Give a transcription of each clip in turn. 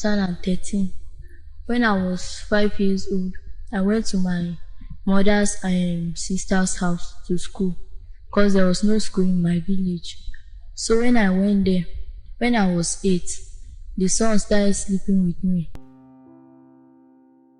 2013. When I was 5 years old, I went to my mother's sister's house to school because there was no school in my village. So when I went there, when I was 8, the son started sleeping with me.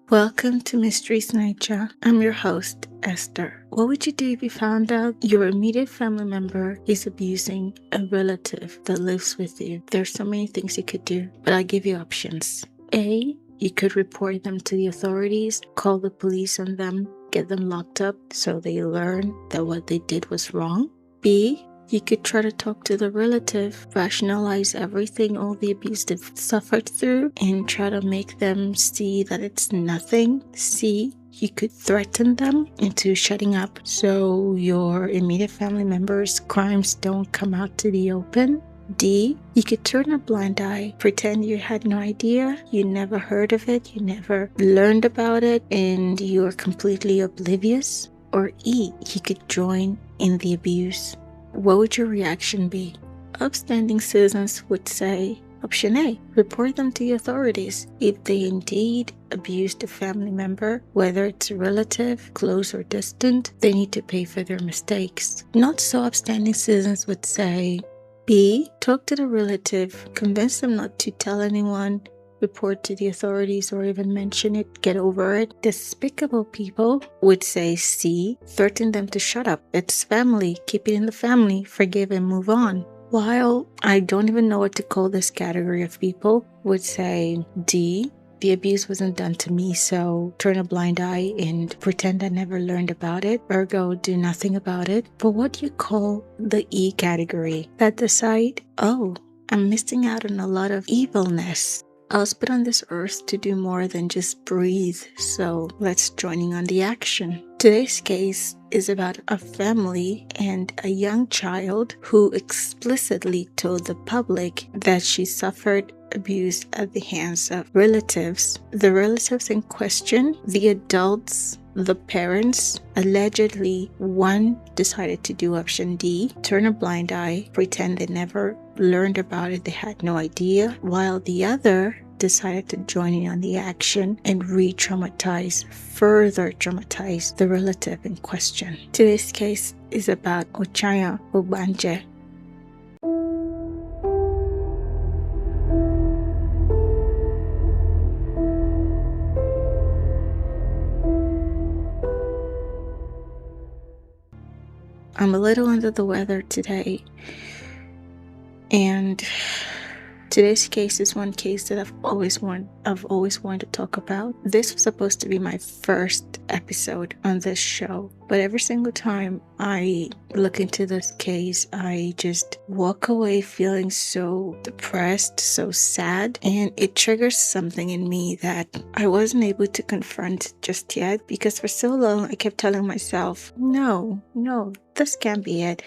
Welcome to Mysteries Nature. I'm your host, Esther. What would you do if you found out your immediate family member is abusing a relative that lives with you? There's so many things you could do, but I'll give you options. A, you could report them to the authorities, call the police on them, get them locked up so they learn that what they did was wrong. B, you could try to talk to the relative, rationalize everything, all the abuse they've suffered through, and try to make them see that it's nothing. C, you could threaten them into shutting up so your immediate family members' crimes don't come out to the open. D, you could turn a blind eye, pretend you had no idea, you never heard of it, you never learned about it, and you're completely oblivious. Or E, you could join in the abuse. What would your reaction be? Upstanding citizens would say, option A, report them to the authorities. If they indeed abused a family member, whether it's a relative, close or distant, they need to pay for their mistakes. Not so upstanding citizens would say, B, talk to the relative, convince them not to tell anyone, report to the authorities or even mention it, get over it. Despicable people would say C, threaten them to shut up. It's family, keep it in the family, forgive and move on. While I don't even know what to call this category of people, would say D, the abuse wasn't done to me, so turn a blind eye and pretend I never learned about it, ergo do nothing about it. But what do you call the E category that decide, oh, I'm missing out on a lot of evilness. I was put on this earth to do more than just breathe, so let's join in on the action. Today's case is about a family and a young child who explicitly told the public that she suffered abuse at the hands of relatives. The relatives in question, the adults, the parents, allegedly one decided to do option D, turn a blind eye, pretend they never learned about it, they had no idea, while the other decided to join in on the action and further traumatize the relative in question. Today's case is about Ochanya Ogbanje. I'm a little under the weather today, and today's case is one case that I've always wanted to talk about. This was supposed to be my first episode on this show, but every single time I look into this case, I just walk away feeling so depressed, so sad, and it triggers something in me that I wasn't able to confront just yet, because for so long I kept telling myself, no, this can't be it.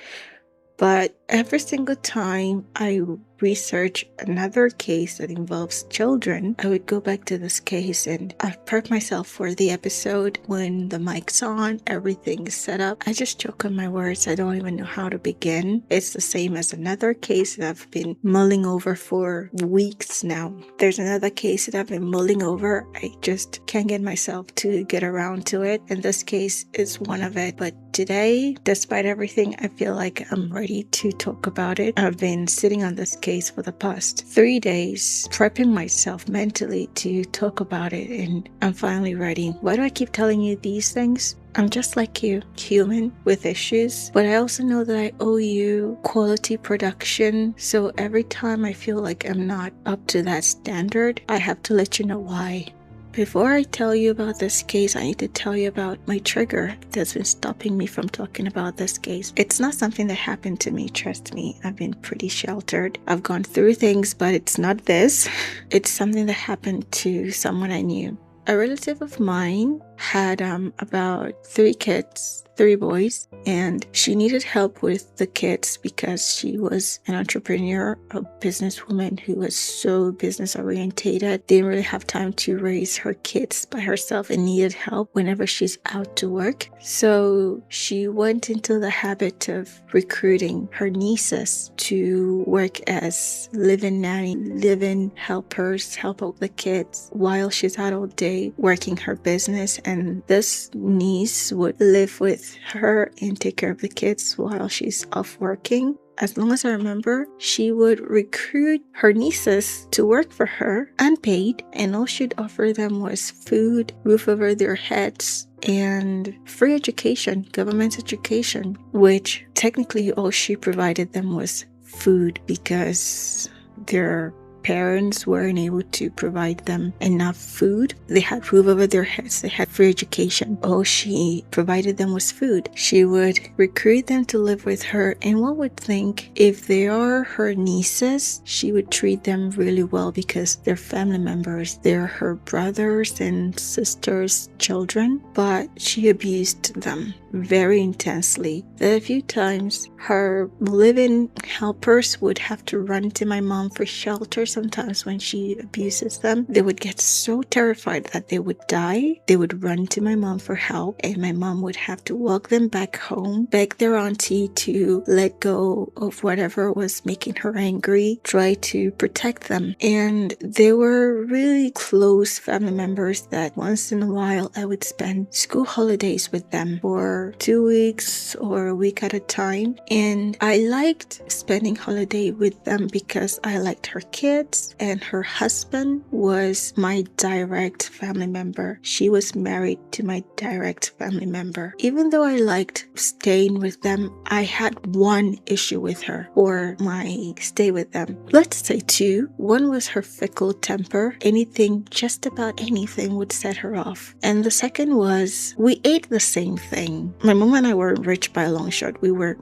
But every single time I research another case that involves children, I would go back to this case and I prep myself for the episode. When the mic's on, everything is set up, I just choke on my words. I don't even know how to begin. It's the same as another case that I've been mulling over for weeks now. There's another case that I've been mulling over. I just can't get myself to get around to it, and this case is one of it. But today, despite everything, I feel like I'm ready to talk about it. I've been sitting on this case for the past 3 days, prepping myself mentally to talk about it, and I'm finally ready. Why do I keep telling you these things? I'm just like you, human with issues, but I also know that I owe you quality production. So every time I feel like I'm not up to that standard, I have to let you know why. Before I tell you about this case, I need to tell you about my trigger that's been stopping me from talking about this case. It's not something that happened to me, trust me. I've been pretty sheltered. I've gone through things, but it's not this. It's something that happened to someone I knew. A relative of mine had about 3 boys, and she needed help with the kids because she was an entrepreneur, a businesswoman who was so business orientated, didn't really have time to raise her kids by herself and needed help whenever she's out to work. So she went into the habit of recruiting her nieces to work as live-in nanny, live-in helpers, help out the kids while she's out all day working her business. And this niece would live with her and take care of the kids while she's off working. As long as I remember, she would recruit her nieces to work for her unpaid, and all she'd offer them was food, roof over their heads, and free education, government education, which technically all she provided them was food because their parents weren't able to provide them enough food. They had roof over their heads, they had free education. All she provided them was food. She would recruit them to live with her, and one would think if they are her nieces, she would treat them really well because they're family members. They're her brothers and sisters' children, but she abused them very intensely. A few times her live-in helpers would have to run to my mom for shelter. Sometimes when she abuses them, they would get so terrified that they would die. They would run to my mom for help, and my mom would have to walk them back home, beg their auntie to let go of whatever was making her angry, try to protect them. And they were really close family members that once in a while I would spend school holidays with them for 2 weeks or a week at a time. And I liked spending holiday with them because I liked her kids, and her husband was my direct family member. She was married to my direct family member. Even though I liked staying with them, I had one issue with her or my stay with them. Let's say 2. One was her fickle temper. Anything, just about anything would set her off. And the second was we ate the same thing. My mom and I weren't rich by a long shot. We were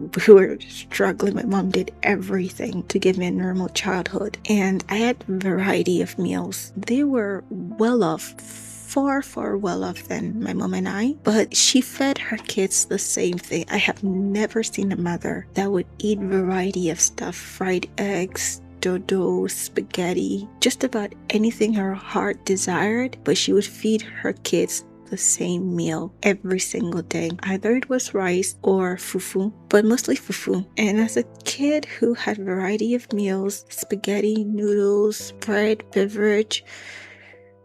struggling. My mom did everything to give me a normal childhood. And I had a variety of meals. They were well off, far well off than my mom and I, but she fed her kids the same thing. I have never seen a mother that would eat variety of stuff, fried eggs, dodo, spaghetti, just about anything her heart desired, but she would feed her kids the same meal every single day. Either it was rice or fufu, but mostly fufu. And as a kid who had variety of meals, spaghetti, noodles, bread, beverage,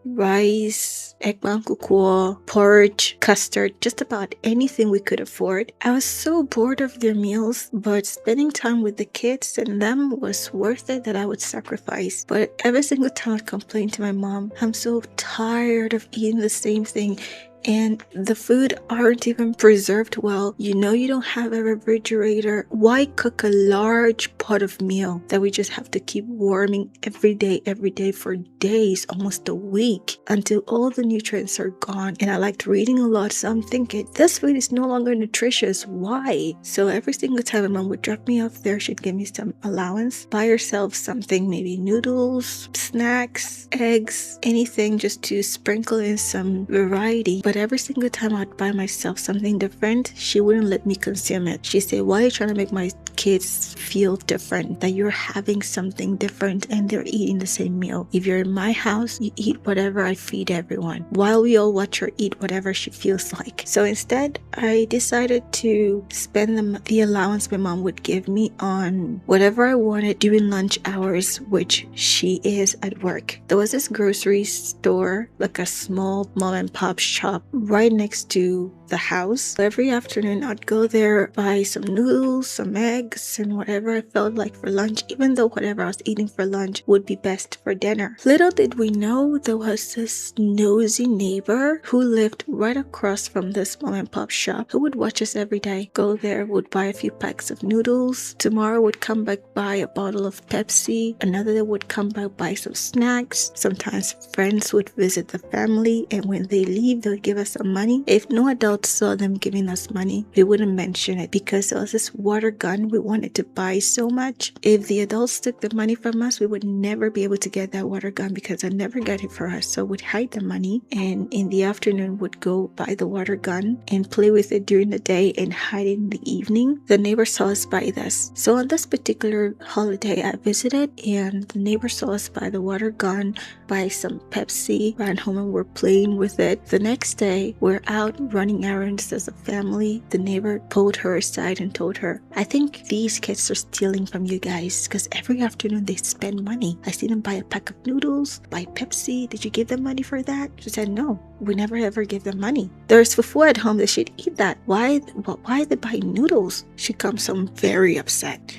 rice, eggplant, porridge, custard, just about anything we could afford. I was so bored of their meals, but spending time with the kids and them was worth it that I would sacrifice. But every single time I'd complain to my mom, I'm so tired of eating the same thing. And the food aren't even preserved well. You know you don't have a refrigerator. Why cook a large pot of meal that we just have to keep warming every day for days, almost a week, until all the nutrients are gone? And I liked reading a lot, so I'm thinking, this food is no longer nutritious. Why? So every single time my mom would drop me off there, she'd give me some allowance, buy herself something, maybe noodles, snacks, eggs, anything just to sprinkle in some variety. But every single time I'd buy myself something different, she wouldn't let me consume it. She'd say, why are you trying to make my kids feel different, that you're having something different and they're eating the same meal? If you're in my house, you eat whatever I feed everyone, while we all watch her eat whatever she feels like. So instead, I decided to spend the allowance my mom would give me on whatever I wanted during lunch hours, which she is at work. There was this grocery store, like a small mom and pop shop right next to the house. Every afternoon I'd go there, buy some noodles, some eggs, and whatever I felt like for lunch, even though whatever I was eating for lunch would be best for dinner. Little did we know there was this nosy neighbor who lived right across from this mom and pop shop who would watch us every day. Go there, would buy a few packs of noodles. Tomorrow would come back, buy a bottle of Pepsi. Another day would come back, buy some snacks. Sometimes friends would visit the family, and when they leave, they would give us some money. If no adults saw them giving us money, we wouldn't mention it because there was this water gun we wanted to buy so much. If the adults took the money from us, we would never be able to get that water gun because they never got it for us. So we'd hide the money, and in the afternoon would go buy the water gun and play with it during the day and hide it in the evening. The neighbor saw us buy this. So on this particular holiday, I visited, and the neighbor saw us buy the water gun, buy some Pepsi, ran home and we're playing with it. The next day, we're out running errands as a family. The neighbor pulled her aside and told her, I think these kids are stealing from you guys because every afternoon they spend money. I see them buy a pack of noodles, buy Pepsi. Did you give them money for that? She said, no, we never ever give them money. There's fufu at home. They should eat that. Why they buy noodles? She comes home very upset.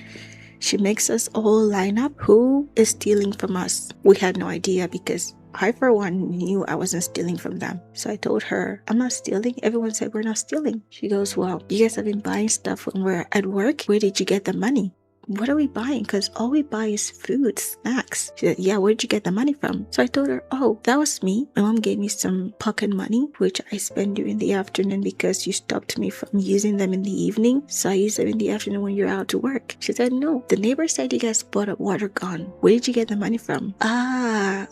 She makes us all line up. Who is stealing from us? We had no idea because I, for one, knew I wasn't stealing from them. So I told her, I'm not stealing. Everyone said we're not stealing. She goes, well, you guys have been buying stuff when we're at work. Where did you get the money? What are we buying? Because all we buy is food, snacks. She said, yeah, where did you get the money from? So I told her, oh, that was me. My mom gave me some pocket money, which I spend during the afternoon because you stopped me from using them in the evening. So I use them in the afternoon when you're out to work. She said, no, the neighbor said you guys bought a water gun. Where did you get the money from?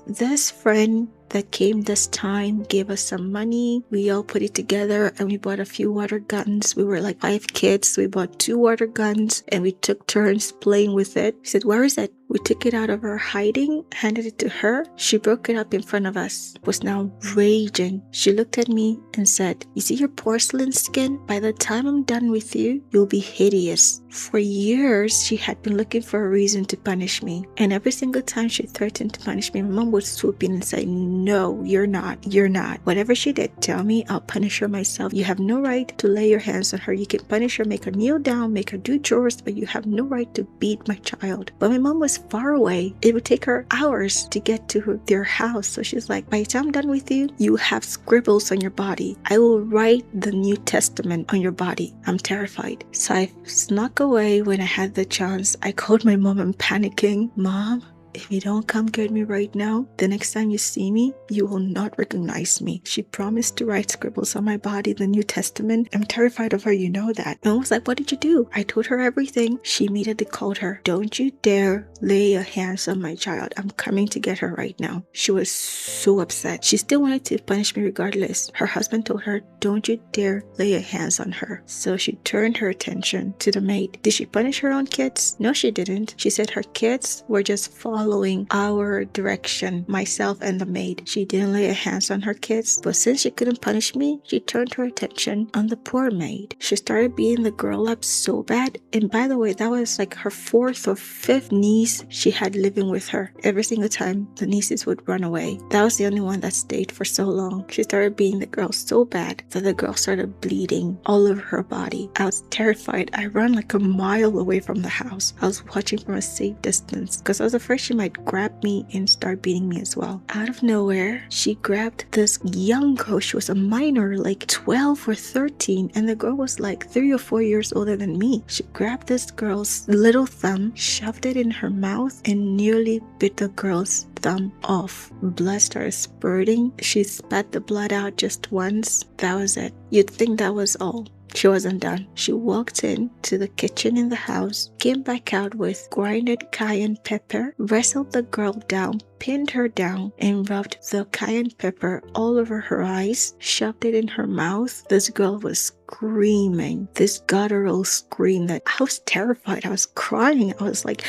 This friend that came this time gave us some money. We all put it together and we bought a few water guns. We were like 5 kids. So we bought 2 water guns and we took turns playing with it. She said, where is it? We took it out of her hiding, handed it to her. She broke it up in front of us, was now raging. She looked at me and said, you see your porcelain skin? By the time I'm done with you, you'll be hideous. For years, she had been looking for a reason to punish me. And every single time she threatened to punish me, my mom would swoop in and say, no, you're not. You're not. Whatever she did, tell me, I'll punish her myself. You have no right to lay your hands on her. You can punish her, make her kneel down, make her do chores, but you have no right to beat my child. But my mom was far away. It would take her hours to get to their house. So she's like, by the time I'm done with you, you have scribbles on your body. I will write the New Testament on your body. I'm terrified. So I snuck away when I had the chance. I called my mom and panicking. Mom, if you don't come get me right now, the next time you see me, you will not recognize me. She promised to write scribbles on my body, the New Testament. I'm terrified of her, you know that. And I was like, what did you do? I told her everything. She immediately called her. Don't you dare lay your hands on my child. I'm coming to get her right now. She was so upset. She still wanted to punish me regardless. Her husband told her, don't you dare lay your hands on her. So she turned her attention to the maid. Did she punish her own kids? No, she didn't. She said her kids were just following our direction, myself and the maid. She didn't lay her hands on her kids, but since she couldn't punish me, she turned her attention on the poor maid. She started beating the girl up so bad. And by the way, that was like her 4th or 5th niece she had living with her. Every single time the nieces would run away. That was the only one that stayed for so long. She started beating the girl so bad that the girl started bleeding all over her body. I was terrified. I ran like a mile away from the house. I was watching from a safe distance because I was afraid she might grab me and start beating me as well. Out of nowhere, she grabbed this young girl. She was a minor, like 12 or 13, and the girl was like 3 or 4 years older than me. She grabbed this girl's little thumb, shoved it in her mouth, and nearly bit the girl's thumb off. Blood started spurting. She spat the blood out just once. That was it. You'd think that was all. She wasn't done. She walked in to the kitchen in the house, came back out with grinded cayenne pepper, wrestled the girl down, pinned her down, and rubbed the cayenne pepper all over her eyes, shoved it in her mouth. This girl was screaming, this guttural scream that I was terrified. I was crying. I was like,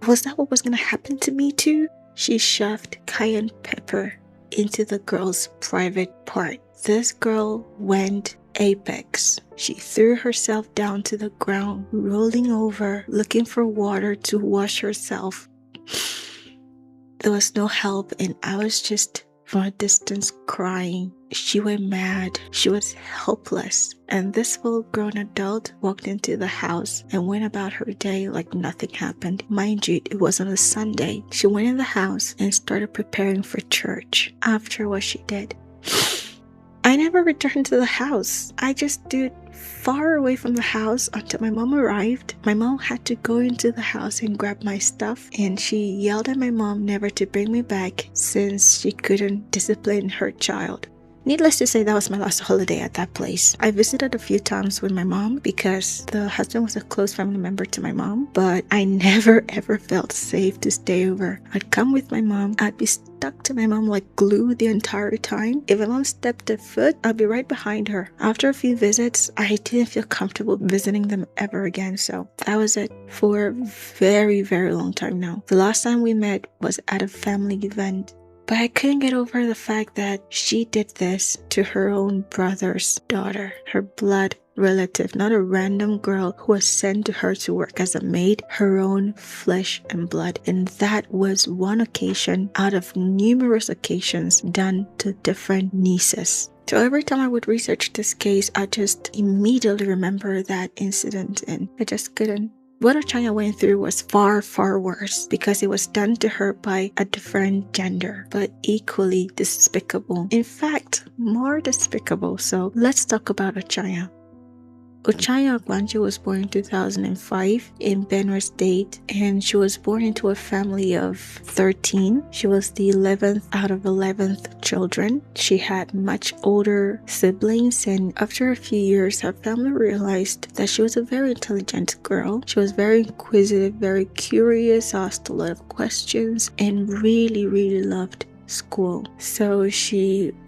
was that what was going to happen to me too? She shoved cayenne pepper into the girl's private part. This girl went apex. She threw herself down to the ground, rolling over, looking for water to wash herself. There was no help, and I was just from a distance crying. She went mad. She was helpless. And this full-grown adult walked into the house and went about her day like nothing happened. Mind you, it was on a Sunday. She went in the house and started preparing for church after what she did. I never returned to the house. I just stood far away from the house until my mom arrived. My mom had to go into the house and grab my stuff, and she yelled at my mom never to bring me back since she couldn't discipline her child. Needless to say, that was my last holiday at that place. I visited a few times with my mom because the husband was a close family member to my mom, but I never ever felt safe to stay over. I'd come with my mom. I'd be stuck to my mom like glue the entire time. If my mom stepped a foot, I'd be right behind her. After a few visits, I didn't feel comfortable visiting them ever again, so that was it for a very, very long time now. The last time we met was at a family event. But I couldn't get over the fact that she did this to her own brother's daughter, her blood relative, not a random girl who was sent to her to work as a maid, her own flesh and blood. And that was one occasion out of numerous occasions done to different nieces. So every time I would research this case, I just immediately remember that incident, and I just couldn't. What Ochanya went through was far, far worse because it was done to her by a different gender, but equally despicable. In fact, more despicable. So let's talk about Ochanya. Ochanya Ogbanje was born in 2005 in Benue State, and she was born into a family of 13. She was the 11th out of 11th children. She had much older siblings, and after a few years, her family realized that she was a very intelligent girl. She was very inquisitive, very curious, asked a lot of questions, and really, really loved school. So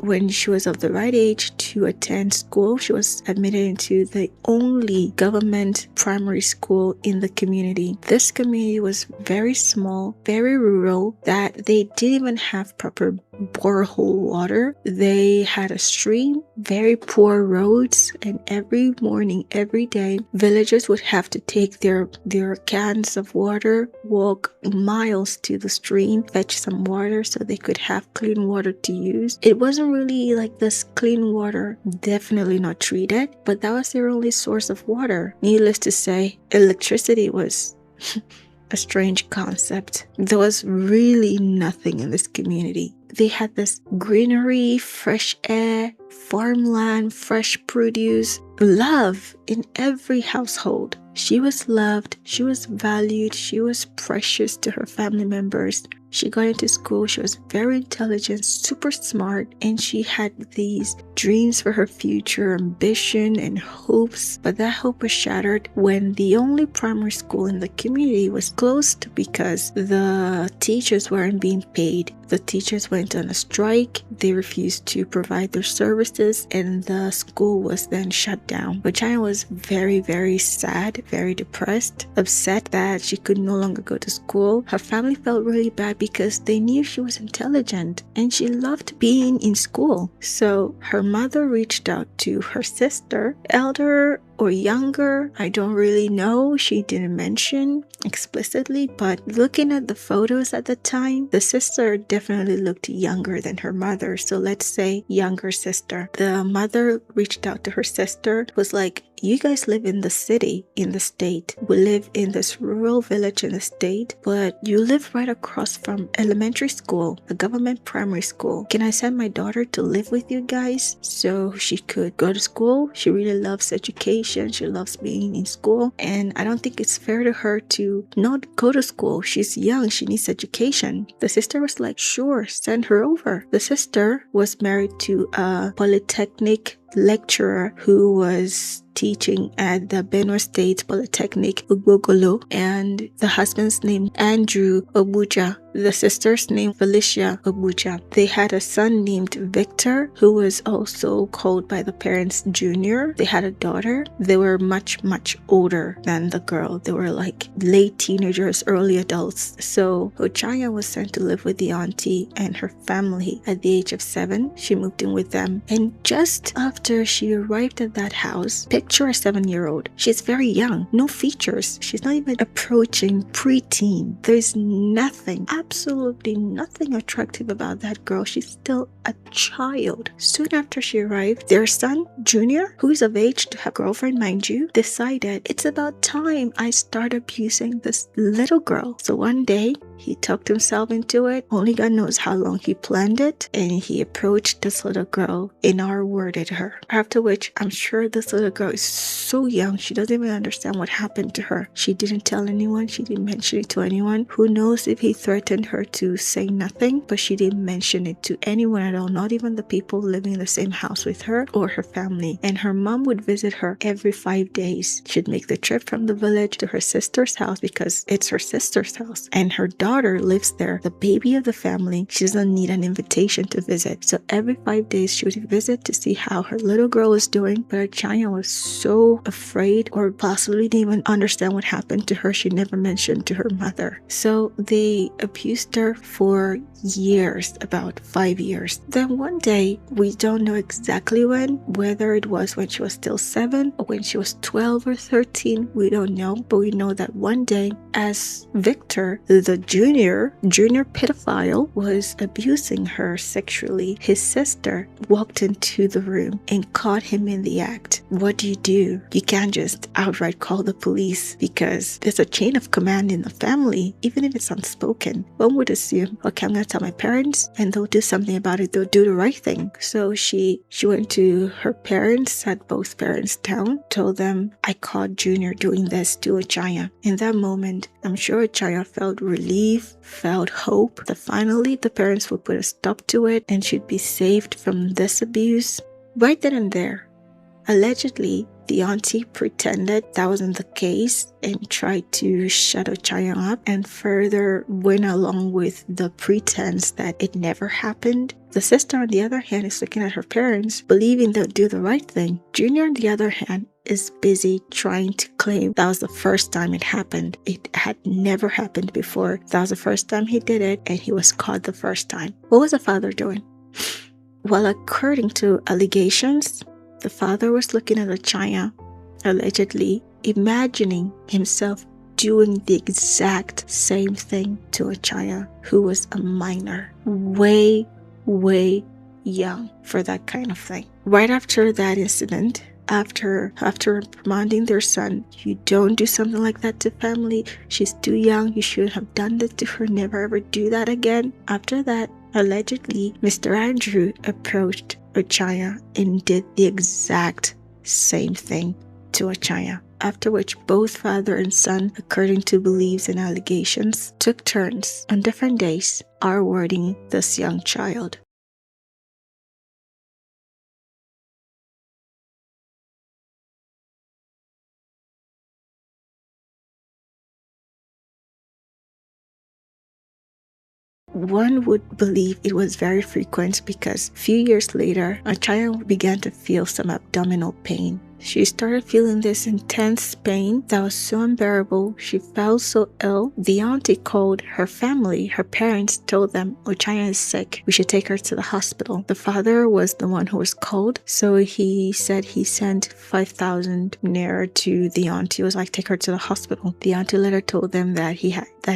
when she was of the right age to attend school, she was admitted into the only government primary school in the community. This community was very small, very rural, that they didn't even have proper borehole water. They had a stream, very poor roads, and every morning, every day, villagers would have to take their cans of water, walk miles to the stream, fetch some water so they could have clean water to use. It wasn't really like this clean water, definitely not treated, but that was their only source of water. Needless to say, electricity was a strange concept. There was really nothing in this community. They had this greenery, fresh air, farmland, fresh produce, love in every household. She was loved, she was valued, she was precious to her family members. She got into school, she was very intelligent, super smart, and she had these dreams for her future, ambition and hopes. But that hope was shattered when the only primary school in the community was closed because the teachers weren't being paid. The teachers went on a strike, they refused to provide their services, and the school was then shut down. Ochanya was very, very sad, very depressed, upset that she could no longer go to school. Her family felt really bad because they knew she was intelligent and she loved being in school. So her mother reached out to her sister, elder or younger, I don't really know. She didn't mention explicitly, but looking at the photos at the time, the sister definitely looked younger than her mother. So let's say younger sister. The mother reached out to her sister, was like, you guys live in the city, in the state. We live in this rural village in the state, but you live right across from elementary school, a government primary school. Can I send my daughter to live with you guys so she could go to school? She really loves education. She loves being in school. And I don't think it's fair to her to not go to school. She's young. She needs education. The sister was like, sure, send her over. The sister was married to a polytechnic lecturer who was teaching at the Benue State Polytechnic, Ugbogolo, and the husband's name Andrew Obuja, the sister's name Felicia Obuja. They had a son named Victor, who was also called by the parents Junior. They had a daughter. They were much, much older than the girl. They were like late teenagers, early adults. So Ochanya was sent to live with the auntie and her family at the age of 7. She moved in with them, and just after she arrived at that house, picture a 7-year-old. She's very young, no features. She's not even approaching preteen. There's nothing, absolutely nothing attractive about that girl. She's still a child. Soon after she arrived, their son, Junior, who is of age to have a girlfriend, mind you, decided it's about time I start abusing this little girl. So one day, He talked himself into it. Only God knows how long he planned it. And he approached this little girl and R-worded her. After which, I'm sure this little girl is so young, she doesn't even understand what happened to her. She didn't tell anyone. She didn't mention it to anyone. Who knows if he threatened her to say nothing, but she didn't mention it to anyone at all, not even the people living in the same house with her or her family. And her mom would visit her every 5 days. She'd make the trip from the village to her sister's house because it's her sister's house. And her daughter lives there, the baby of the family. She doesn't need an invitation to visit. So every 5 days she would visit to see how her little girl was doing. But Ochanya was so afraid, or possibly didn't even understand what happened to her. She never mentioned to her mother. So they abused her for years, about 5 years. Then one day, we don't know exactly when, whether it was when she was still 7 or when she was 12 or 13, we don't know. But we know that one day, as Victor, the junior pedophile, was abusing her sexually, his sister walked into the room and caught him in the act. What do? You can't just outright call the police because there's a chain of command in the family, even if it's unspoken. One would assume, okay, I'm going to tell my parents and they'll do something about it. They'll do the right thing. So she went to her parents, sat both parents down, told them, I caught Junior doing this to Ochanya. In that moment, I'm sure Ochanya felt relief, felt hope that finally the parents would put a stop to it and she'd be saved from this abuse. Right then and there, allegedly, the auntie pretended that wasn't the case and tried to shut Ochanya up and further went along with the pretense that it never happened. The sister, on the other hand, is looking at her parents, believing they'll do the right thing. Junior, on the other hand, is busy trying to claim that was the first time it happened. It had never happened before. That was the first time he did it, and he was caught the first time. What was the father doing? Well, according to allegations, the father was looking at Ochanya, allegedly imagining himself doing the exact same thing to Ochanya, who was a minor, way young for that kind of thing. Right after that incident, after reprimanding their son, you don't do something like that to family. She's too young. You shouldn't have done that to her. Never ever do that again. After that, allegedly, Mr. Andrew approached Ochanya and did the exact same thing to Ochanya. After which both father and son, according to beliefs and allegations, took turns on different days R-wording this young child. One would believe it was very frequent because a few years later, Ochanya began to feel some abdominal pain. She started feeling this intense pain that was so unbearable. She felt so ill. The auntie called her family. Her parents told them, Ochanya is sick. We should take her to the hospital. The father was the one who was called. So he said he sent 5,000 naira to the auntie. It was like, take her to the hospital. The auntie later told them that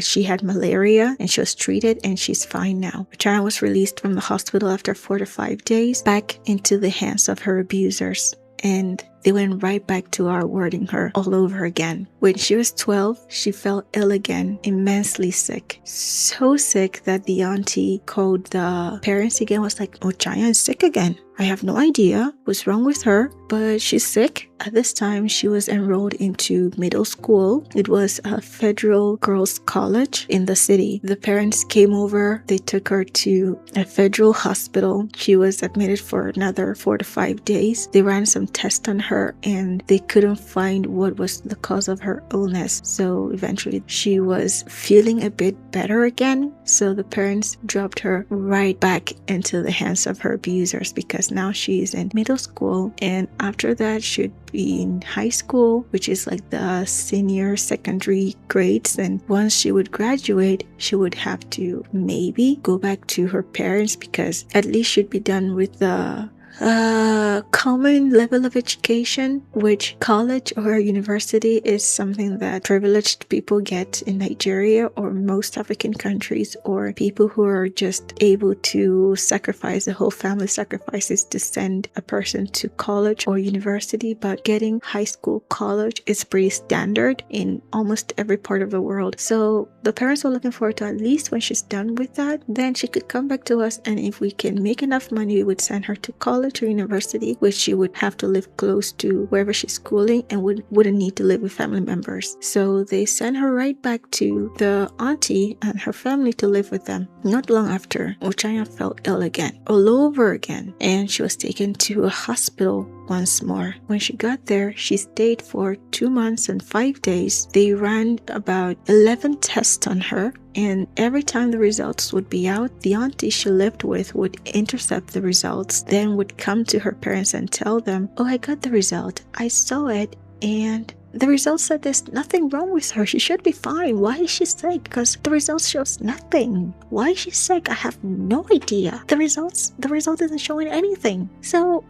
she had malaria and she was treated and she's fine now. Ochanya was released from the hospital after 4 to 5 days back into the hands of her abusers. And they went right back to R-wording her all over again. When she was 12, she fell ill again, immensely sick. So sick that the auntie called the parents again, was like, Ochanya is sick again. I have no idea what's wrong with her, but she's sick. At this time, she was enrolled into middle school. It was a federal girls' college in the city. The parents came over. They took her to a federal hospital. She was admitted for another 4 to 5 days. They ran some tests on her and they couldn't find what was the cause of her illness. So eventually she was feeling a bit better again. So the parents dropped her right back into the hands of her abusers because now she's in middle school, and after that she'd be in high school, which is like the senior secondary grades. And once she would graduate, she would have to maybe go back to her parents because at least she'd be done with the common level of education, which college or university is something that privileged people get in Nigeria or most African countries, or people who are just able to sacrifice, the whole family sacrifices to send a person to college or university. But getting high school, college is pretty standard in almost every part of the world. So the parents were looking forward to, at least when she's done with that, then she could come back to us, and if we can make enough money, we would send her to college or university, which she would have to live close to wherever she's schooling and wouldn't need to live with family members. So they sent her right back to the auntie and her family to live with them. Not long after, Ochanya fell ill again, all over again, and she was taken to a hospital once more. When she got there, she stayed for 2 months and 5 days. They ran about 11 tests on her, and every time the results would be out, the auntie she lived with would intercept the results, then would come to her parents and tell them, "Oh, I got the result. I saw it, and the results said there's nothing wrong with her. She should be fine. Why is she sick? Because the results shows nothing. Why is she sick? I have no idea. The result isn't showing anything. So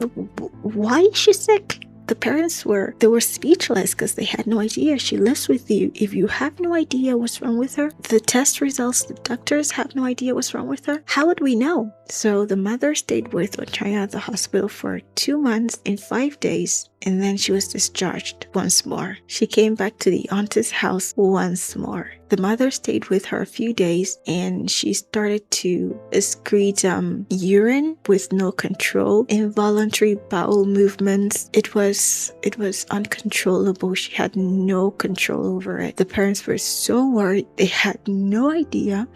why is she sick?" The parents were speechless because they had no idea. She lives with you. If you have no idea what's wrong with her, the test results, the doctors have no idea what's wrong with her, how would we know? So the mother stayed with Ochanya at the hospital for 2 months and 5 days, and then she was discharged once more. She came back to the auntie's house once more. The mother stayed with her a few days, and she started to excrete urine with no control, involuntary bowel movements. It was uncontrollable. She had no control over it. The parents were so worried. They had no idea.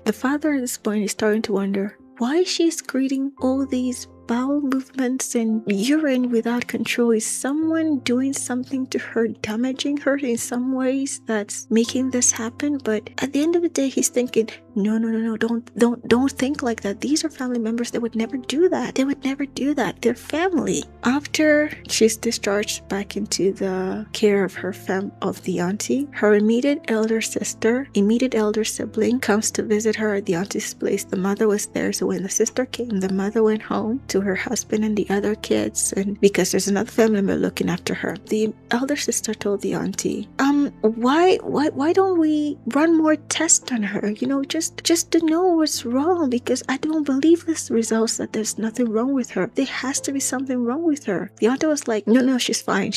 The father at this point is starting to wonder, why is she excreting all these bowel movements and urine without control? Is someone doing something to her, damaging her in some ways that's making this happen? But at the end of the day, he's thinking, no, don't think like that. These are family members. They would never do that. They're family. After she's discharged back into the care of her of the auntie, her immediate elder sibling comes to visit her at the auntie's place. The mother was there, so when the sister came, the mother went home to her husband and the other kids, and because there's another family member looking after her. The elder sister told the auntie, why don't we run more tests on her? Just to know what's wrong, because I don't believe this results that there's nothing wrong with her. There has to be something wrong with her. The auntie was like, no, she's fine.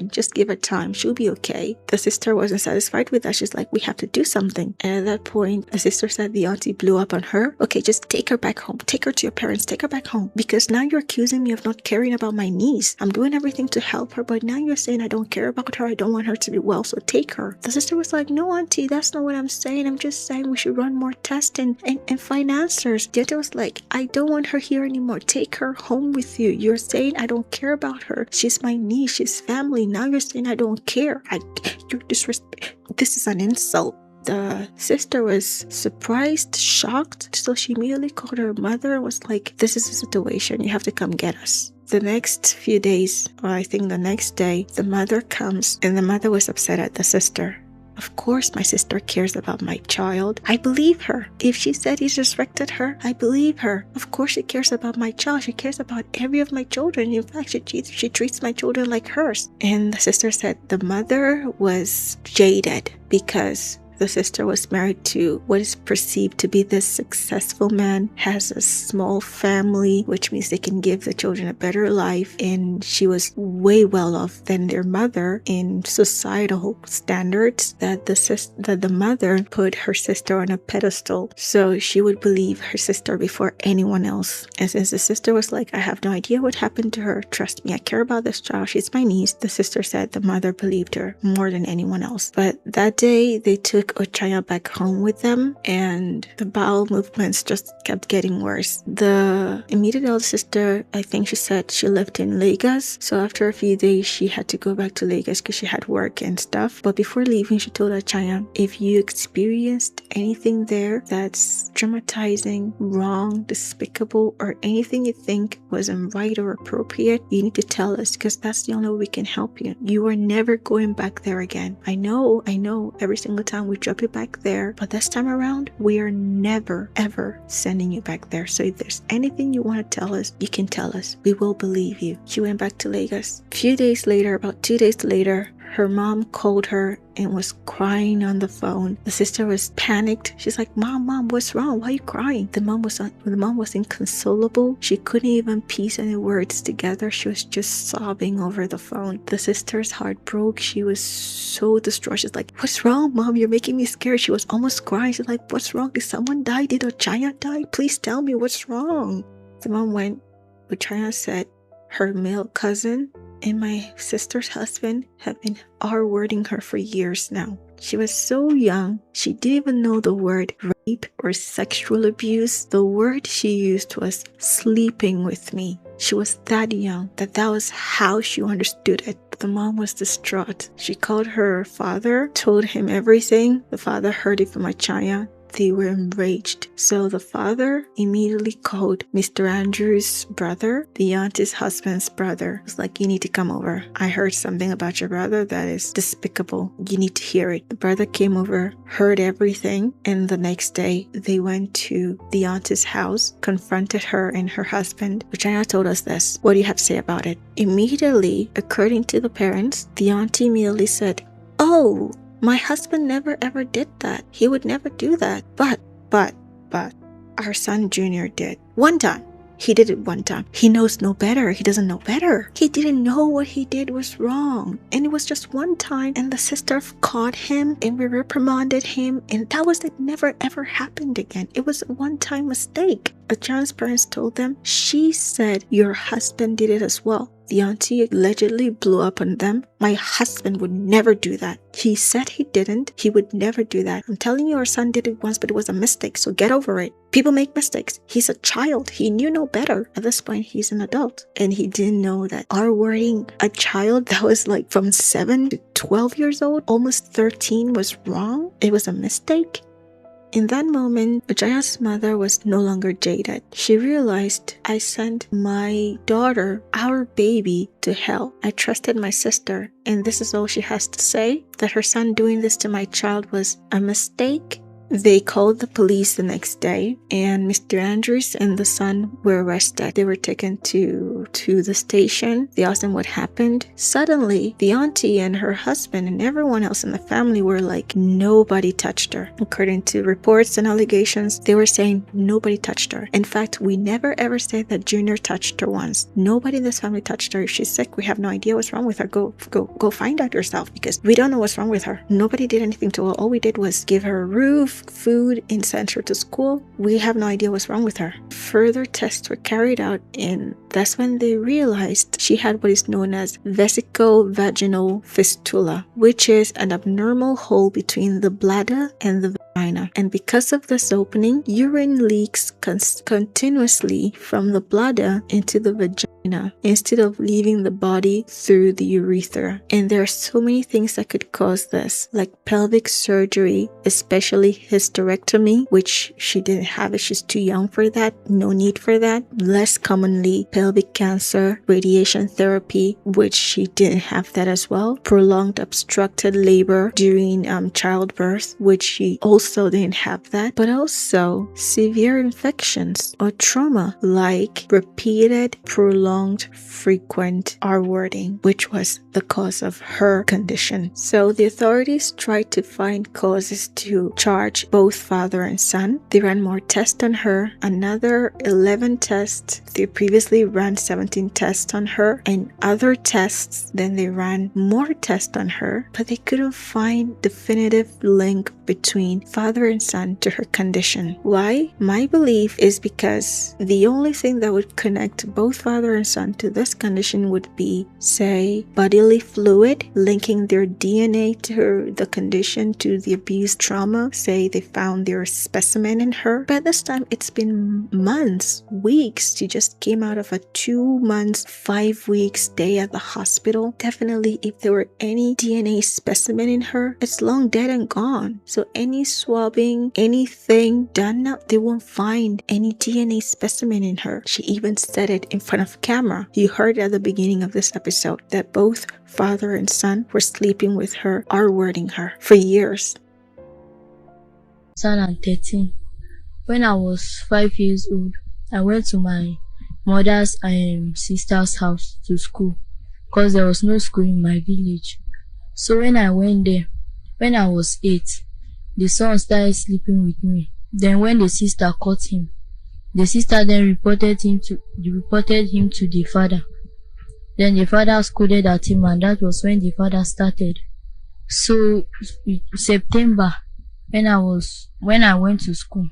Just give her time. She'll be okay. The sister wasn't satisfied with that. She's like, we have to do something. And at that point, the sister said the auntie blew up on her. Okay, just take her back home. Take her to your parents. Take her back home. Because now you're accusing me of not caring about my niece. I'm doing everything to help her, but now you're saying I don't care about her. I don't want her to be well, so take her. The sister was like, no, auntie, that's not what I'm saying. I'm just saying we should run more tests and find answers. The auntie was like, I don't want her here anymore. Take her home with you. You're saying I don't care about her. She's my niece. She's family. Now you're saying I don't care. You're disrespect. This is an insult. The sister was surprised, shocked, so she immediately called her mother and was like, this is the situation, you have to come get us. The next few days, or I think the next day, the mother comes, and the mother was upset at the sister. Of course my sister cares about my child. I believe her. If she said he disrespected her, I believe her. Of course she cares about my child. She cares about every of my children. In fact, she treats my children like hers. And the sister said the mother was jaded because the sister was married to what is perceived to be this successful man, has a small family, which means they can give the children a better life, and she was way well off than their mother in societal standards, that the mother put her sister on a pedestal, so she would believe her sister before anyone else. And since the sister was like, I have no idea what happened to her, trust me, I care about this child, she's my niece, the sister said the mother believed her more than anyone else. But that day they took Ochanya back home with them, and the bowel movements just kept getting worse. The immediate elder sister, I think she said she lived in Lagos, so after a few days she had to go back to Lagos because she had work and stuff. But before leaving, she told Ochanya, if you experienced anything there that's traumatizing, wrong, despicable, or anything you think wasn't right or appropriate, you need to tell us, because that's the only way we can help you. You are never going back there again. I know every single time we we drop you back there. But this time around, we are never, ever sending you back there. So if there's anything you want to tell us, you can tell us. We will believe you. She went back to Lagos. A few days later, about 2 days later, her mom called her and was crying on the phone. The sister was panicked. She's like, Mom, what's wrong? Why are you crying? The mom was inconsolable. She couldn't even piece any words together. She was just sobbing over the phone. The sister's heart broke. She was so distraught. She's like, what's wrong, Mom? You're making me scared. She was almost crying. She's like, what's wrong? Did someone die? Did Ochanya die? Please tell me what's wrong. The mom went. Ochanya said her male cousin and my sister's husband have been R-wording her for years now. She was so young, she didn't even know the word rape or sexual abuse. The word she used was sleeping with me. She was that young that was how she understood it. The mom was distraught. She called her father, told him everything. The father heard it from Ochanya. They were enraged. So the father immediately called Mr. Andrew's brother, the auntie's husband's brother. He was like, you need to come over. I heard something about your brother that is despicable. You need to hear it. The brother came over, heard everything, and the next day they went to the auntie's house, confronted her and her husband. Ochanya told us this. What do you have to say about it? Immediately, according to the parents, the auntie immediately said, oh, my husband never ever did that. He would never do that. But, our son Junior did. One time. He did it one time. He knows no better. He doesn't know better. He didn't know what he did was wrong. And it was just one time. And the sister caught him and we reprimanded him. And that was it. Never ever happened again. It was a one-time mistake. Ochanya's parents told them, she said your husband did it as well. The auntie allegedly blew up on them. My husband would never do that. He said he didn't. He would never do that. I'm telling you, our son did it once, but it was a mistake. So get over it. People make mistakes. He's a child. He knew no better. At this point, he's an adult. And he didn't know that R-wording a child that was like from 7 to 12 years old, almost 13, was wrong. It was a mistake. In that moment, Ochanya's mother was no longer jaded. She realized, I sent my daughter, our baby, to hell. I trusted my sister, and this is all she has to say, that her son doing this to my child was a mistake. They called the police the next day, and Mr. Andrews and the son were arrested. They were taken to the station. They asked them what happened. Suddenly, the auntie and her husband and everyone else in the family were like, nobody touched her. According to reports and allegations, they were saying nobody touched her. In fact, we never ever said that Junior touched her once. Nobody in this family touched her. If she's sick, we have no idea what's wrong with her. Go find out yourself, because we don't know what's wrong with her. Nobody did anything to her. All we did was give her a roof, food, and sent her to school. We have no idea what's wrong with her. Further tests were carried out, and that's when they realized she had what is known as vesico-vaginal fistula, which is an abnormal hole between the bladder and the vagina. And because of this opening, urine leaks continuously from the bladder into the vagina instead of leaving the body through the urethra. And there are so many things that could cause this, like pelvic surgery, especially hysterectomy, which she didn't have it. She's too young for that. No need for that. Less commonly, pelvic cancer, radiation therapy, which she didn't have that as well. Prolonged obstructed labor during childbirth, which she also didn't have that. But also severe infections or trauma, like repeated, prolonged, frequent R-wording, which was the cause of her condition. So the authorities tried to find causes to charge both father and son. They ran more tests on her, another 11 tests. They previously ran 17 tests on her, and other tests. Then they ran more tests on her, but they couldn't find definitive link between father and son to her condition. Why? My belief is because the only thing that would connect both father and son to this condition would be, say, bodily fluid, linking their DNA to the condition, to the abuse trauma. Say they found their specimen in her. But this time it's been months, weeks. She just came out of a 2 months, 5 weeks stay at the hospital. Definitely, if there were any DNA specimen in her, it's long dead and gone. So any swabbing, anything done now, they won't find any DNA specimen in her. She even said it in front of camera. You heard at the beginning of this episode that both father and son were sleeping with her, R-wording her for years. 2013. When I was 5 years old, I went to my mother's sister's house to school because there was no school in my village. So when I went there, when I was 8, the son started sleeping with me. Then when the sister caught him, the sister then reported him to the father. Then the father scolded at him, and that was when the father started. So September, when I went to school,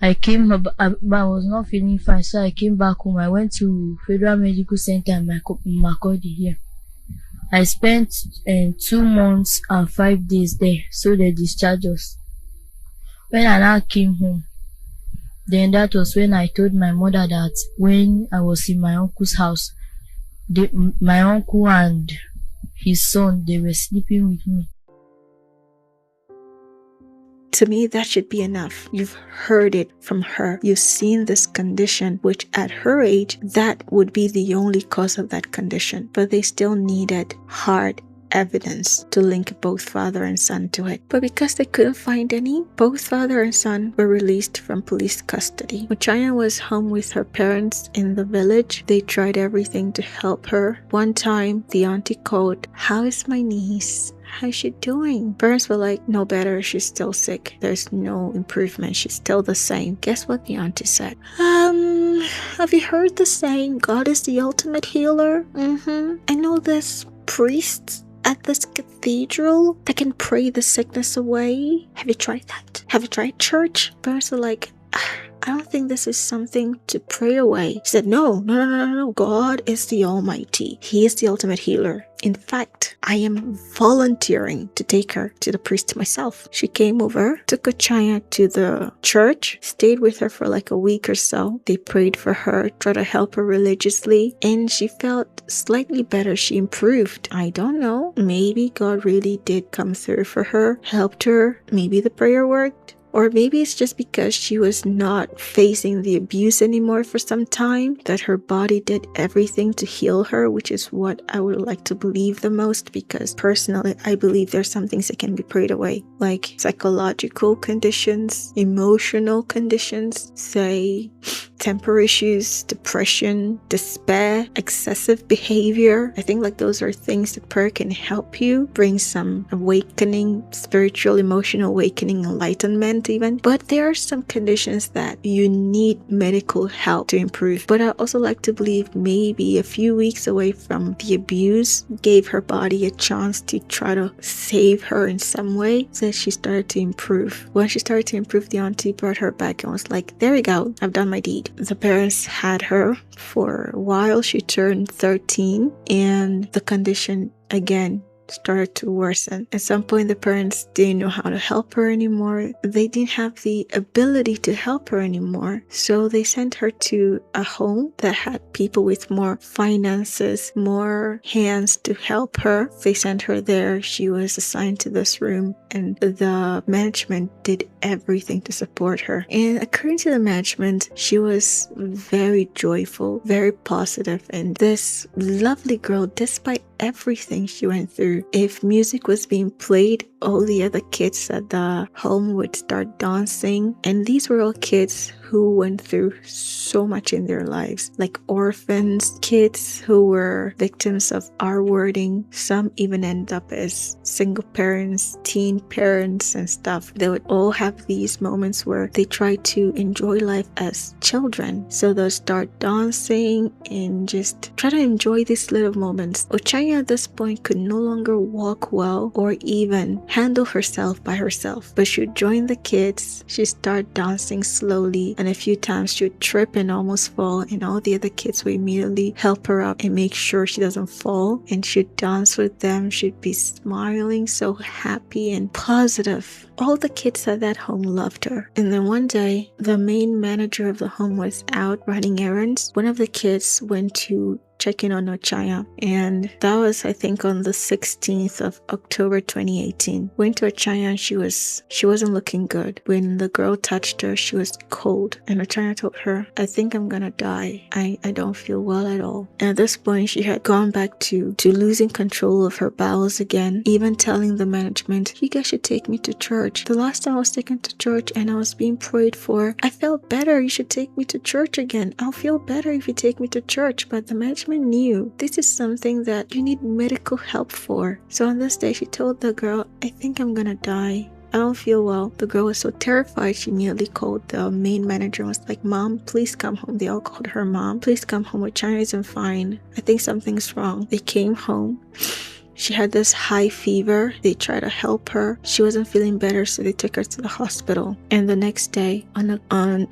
I was not feeling fine, so I came back home. I went to Federal Medical Center in Makurdi here. I spent 2 months and 5 days there, so they discharged us. When I now came home, then that was when I told my mother that when I was in my uncle's house, my uncle and his son, they were sleeping with me. To me, that should be enough. You've heard it from her. You've seen this condition, which at her age, that would be the only cause of that condition. But they still needed hard evidence to link both father and son to it. But because they couldn't find any, both father and son were released from police custody. Ochanya was home with her parents in the village. They tried everything to help her. One time, the auntie called, "How is my niece? How's she doing?" Parents were like, "No better, she's still sick. There's no improvement, she's still the same." Guess what the auntie said? Have you heard the saying, God is the ultimate healer? I know there's priests at this cathedral that can pray the sickness away. Have you tried that? Have you tried church? Parents were like, I don't think this is something to pray away. She said, No. God is the Almighty. He is the ultimate healer. In fact, I am volunteering to take her to the priest myself. She came over, took Ochanya to the church, stayed with her for like a week or so. They prayed for her, tried to help her religiously, and she felt slightly better. She improved. I don't know. Maybe God really did come through for her, helped her. Maybe the prayer worked. Or maybe it's just because she was not facing the abuse anymore for some time, that her body did everything to heal her, which is what I would like to believe the most, because personally, I believe there's some things that can be prayed away, like psychological conditions, emotional conditions, say temper issues, depression, despair, excessive behavior. I think like those are things that prayer can help you bring some awakening, spiritual, emotional awakening, enlightenment even. But there are some conditions that you need medical help to improve. But I also like to believe maybe a few weeks away from the abuse gave her body a chance to try to save her in some way, so she started to improve. When she started to improve, the auntie brought her back and was like, there we go, I've done my deed. The parents had her for a while. She turned 13 and the condition again started to worsen. At some point, the parents didn't know how to help her anymore. They didn't have the ability to help her anymore. So they sent her to a home that had people with more finances, more hands to help her. They sent her there. She was assigned to this room and the management did everything to support her. And according to the management, she was very joyful, very positive, and this lovely girl, despite everything she went through, if music was being played, all the other kids at the home would start dancing. And these were all kids who went through so much in their lives, like orphans, kids who were victims of R-wording. Some even end up as single parents, teen parents and stuff. They would all have these moments where they try to enjoy life as children. So they'll start dancing and just try to enjoy these little moments. Ochanya at this point could no longer walk well or even handle herself by herself, but she'd join the kids. She'd start dancing slowly, and a few times she would trip and almost fall, and all the other kids would immediately help her up and make sure she doesn't fall, and she'd dance with them. She'd be smiling, so happy and positive. All the kids at that home loved her. And then one day, the main manager of the home was out running errands. One of the kids went to checking on Ochanya. And that was, I think, on the 16th of October 2018. Went to Ochanya and she wasn't looking good. When the girl touched her, she was cold. And Ochanya told her, I think I'm gonna die. I don't feel well at all. And at this point, she had gone back to losing control of her bowels again, even telling the management, you guys should take me to church. The last time I was taken to church and I was being prayed for, I felt better. You should take me to church again. I'll feel better if you take me to church. But the management knew this is something that you need medical help for. So on this day, she told the girl, I think I'm gonna die. I don't feel well. The girl was so terrified, she immediately called the main manager and was like, Mom, please come home. They all called her mom. Please come home. Ochanya isn't fine. I think something's wrong. They came home. She had this high fever. They tried to help her. She wasn't feeling better, so they took her to the hospital. And the next day, on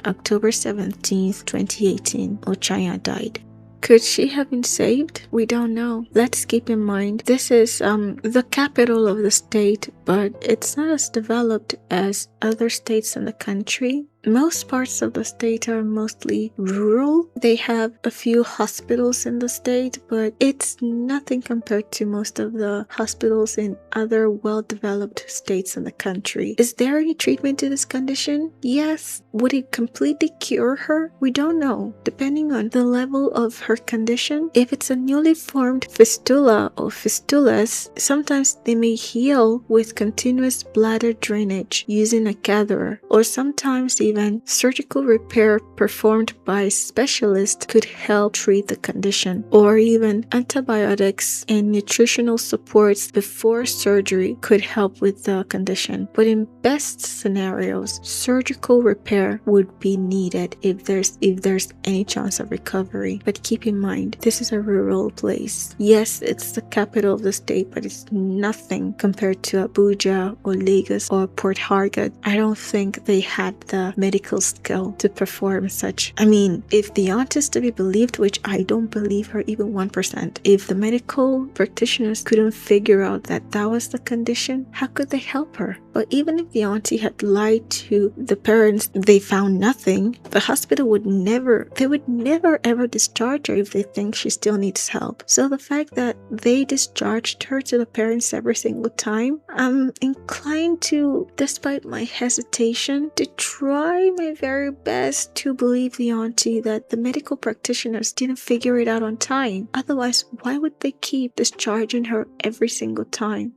October 17th, 2018, Ochanya died. Could she have been saved? We don't know. Let's keep in mind, this is the capital of the state, but it's not as developed as other states in the country. Most parts of the state are mostly rural. They have a few hospitals in the state, but it's nothing compared to most of the hospitals in other well-developed states in the country. Is there any treatment to this condition? Yes. Would it completely cure her? We don't know. Depending on the level of her condition, if it's a newly formed fistula or fistulas, sometimes they may heal with continuous bladder drainage using a catheter, or sometimes even surgical repair performed by specialists could help treat the condition, or even antibiotics and nutritional supports before surgery could help with the condition. But in best scenarios, surgical repair would be needed if there's any chance of recovery. But keep in mind, this is a rural place. Yes, it's the capital of the state, but it's nothing compared to Abuja or Lagos or Port Harcourt. I don't think they had the medical skill to perform such. I mean, if the aunt is to be believed, which I don't believe her even 1%, if the medical practitioners couldn't figure out that that was the condition, how could they help her? But even if the auntie had lied to the parents, they found nothing, the hospital would never ever discharge her if they think she still needs help. So the fact that they discharged her to the parents every single time, I'm inclined to, despite my hesitation, to try my very best to believe the auntie that the medical practitioners didn't figure it out on time. Otherwise, why would they keep discharging her every single time?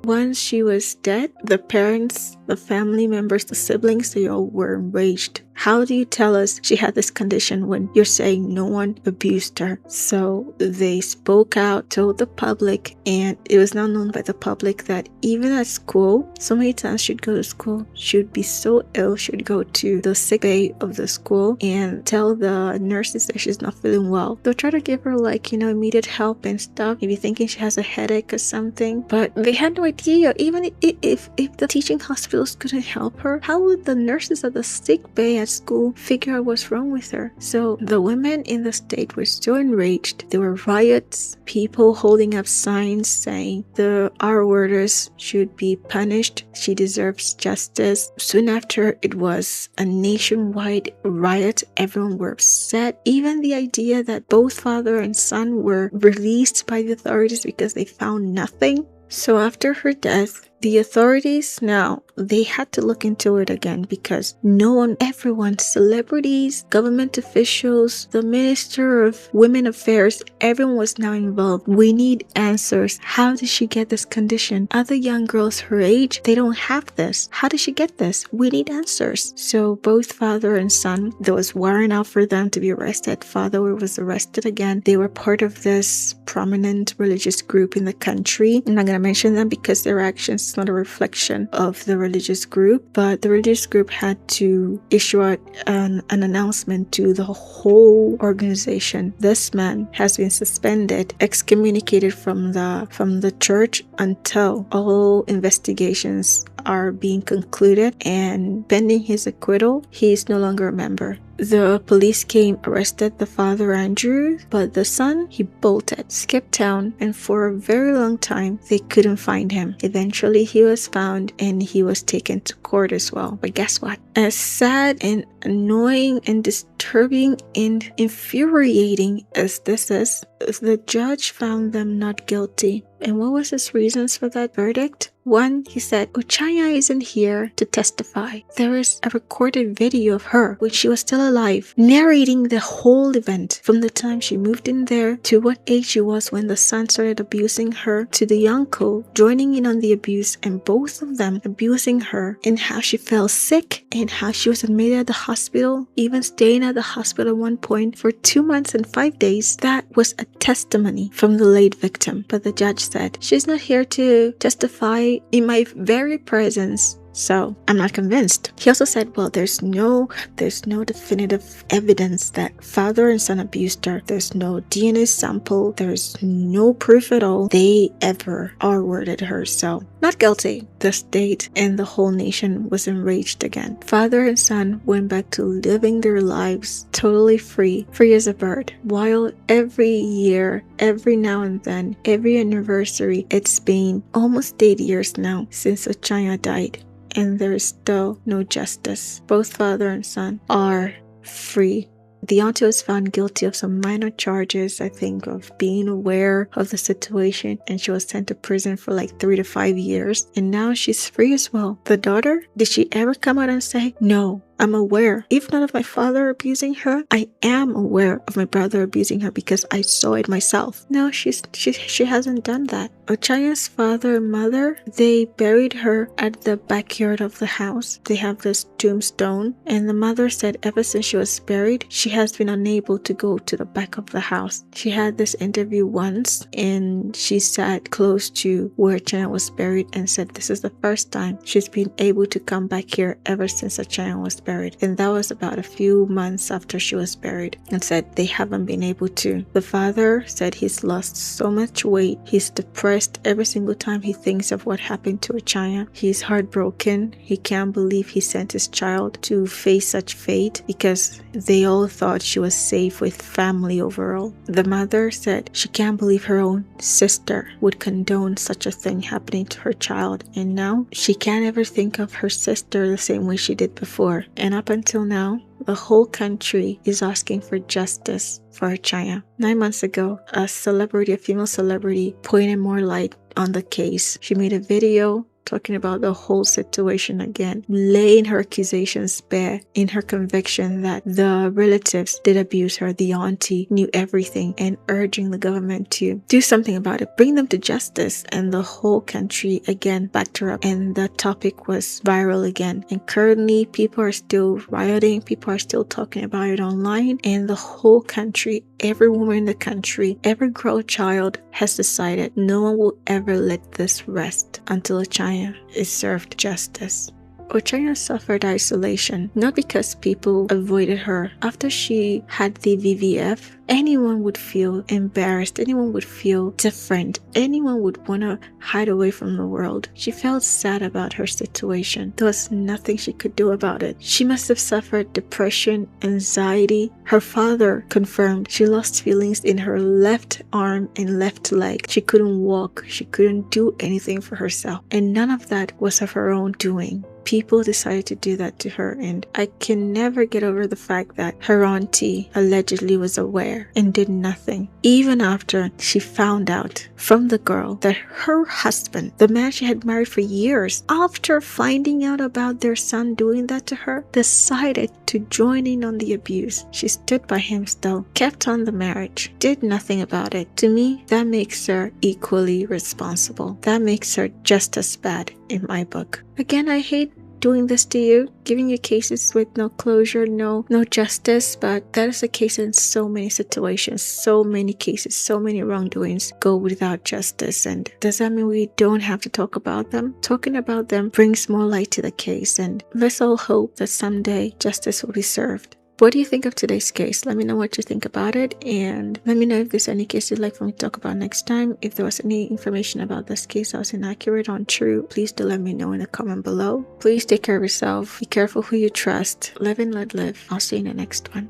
Once she was dead, the parents, the family members, the siblings, they all were enraged. How do you tell us she had this condition when you're saying no one abused her? So they spoke out, told the public, and it was now known by the public that even at school, so many times she'd go to school, she'd be so ill, she'd go to the sick bay of the school and tell the nurses that she's not feeling well. They'll try to give her immediate help and stuff, maybe thinking she has a headache or something, but they had no idea. Even if the teaching hospitals couldn't help her, how would the nurses at the sick bay at school figure out what's wrong with her? So the women in the state were so enraged. There were riots, people holding up signs saying the R-worders should be punished, she deserves justice. Soon after, it was a nationwide riot. Everyone were upset. Even the idea that both father and son were released by the authorities because they found nothing. So after her death, the authorities now, they had to look into it again because everyone, celebrities, government officials, the Minister of Women Affairs, everyone was now involved. We need answers. How did she get this condition? Other young girls her age, they don't have this. How did she get this? We need answers. So both father and son, there was warrant out for them to be arrested. Father was arrested again. They were part of this prominent religious group in the country. I'm not going to mention them because their actions is not a reflection of the religious group, but the religious group had to issue out an announcement to the whole organization. This man has been suspended, excommunicated from the church until all investigations are being concluded, and pending his acquittal, he is no longer a member. The police came, arrested the father Andrew, but the son, he bolted, skipped town, and for a very long time, they couldn't find him. Eventually, he was found and he was taken to court as well. But guess what? As sad and annoying and disturbing and infuriating as this is, the judge found them not guilty. And what was his reasons for that verdict? One, he said, Ochanya isn't here to testify. There is a recorded video of her when she was still alive, narrating the whole event from the time she moved in there to what age she was when the son started abusing her, to the uncle joining in on the abuse and both of them abusing her, and how she fell sick and how she was admitted at the hospital, even staying at the hospital at one point for 2 months and 5 days. That was a testimony from the late victim. But the judge said, she's not here to testify in my very presence, so I'm not convinced. He also said, well, there's no definitive evidence that father and son abused her. There's no DNA sample. There's no proof at all they ever R-worded her. So not guilty. The state and the whole nation was enraged again. Father and son went back to living their lives totally free as a bird. While every year, every now and then, every anniversary, it's been almost 8 years now since Ochanya died. And there is still no justice. Both father and son are free. The auntie was found guilty of some minor charges, I think, of being aware of the situation, and she was sent to prison for like 3 to 5 years. And now she's free as well. The daughter, did she ever come out and say, no, I'm aware, if not of my father abusing her, I am aware of my brother abusing her because I saw it myself? No, she hasn't done that. Ochanya's father and mother, they buried her at the backyard of the house. They have this tombstone, and the mother said ever since she was buried, she has been unable to go to the back of the house. She had this interview once, and she sat close to where Ochanya was buried and said this is the first time she's been able to come back here ever since Ochanya was buried. And that was about a few months after she was buried, and said they haven't been able to. The father said he's lost so much weight. He's depressed every single time he thinks of what happened to Ochanya. He's heartbroken. He can't believe he sent his child to face such fate because they all thought she was safe with family overall. The mother said she can't believe her own sister would condone such a thing happening to her child, and now she can't ever think of her sister the same way she did before. And up until now, the whole country is asking for justice for Ochanya. 9 months ago, a female celebrity, pointed more light on the case. She made a video talking about the whole situation again, laying her accusations bare in her conviction that the relatives did abuse her, the auntie knew everything, and urging the government to do something about it, bring them to justice. And the whole country again backed her up, and the topic was viral again. And currently people are still rioting, people are still talking about it online, and the whole country, every woman in the country, every girl child has decided no one will ever let this rest until Ochanya is served justice. Ochanya suffered isolation, not because people avoided her. After she had the VVF, anyone would feel embarrassed, anyone would feel different, anyone would want to hide away from the world. She felt sad about her situation. There was nothing she could do about it. She must have suffered depression, anxiety. Her father confirmed she lost feelings in her left arm and left leg. She couldn't walk. She couldn't do anything for herself. And none of that was of her own doing. People decided to do that to her, and I can never get over the fact that her auntie allegedly was aware and did nothing, even after she found out from the girl that her husband, the man she had married for years, after finding out about their son doing that to her, decided to join in on the abuse. She stood by him still, kept on the marriage, did nothing about it. To me, that makes her equally responsible. That makes her just as bad in my book. Again, I hate doing this to you, giving you cases with no closure, no justice, but that is the case in so many situations, so many cases, so many wrongdoings go without justice. And does that mean we don't have to talk about them? Talking about them brings more light to the case, and let's all hope that someday justice will be served. What do you think of today's case? Let me know what you think about it, and let me know if there's any case you'd like for me to talk about next time. If there was any information about this case that was inaccurate or untrue, please do let me know in the comment below. Please take care of yourself. Be careful who you trust. Live and let live. I'll see you in the next one.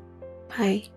Bye.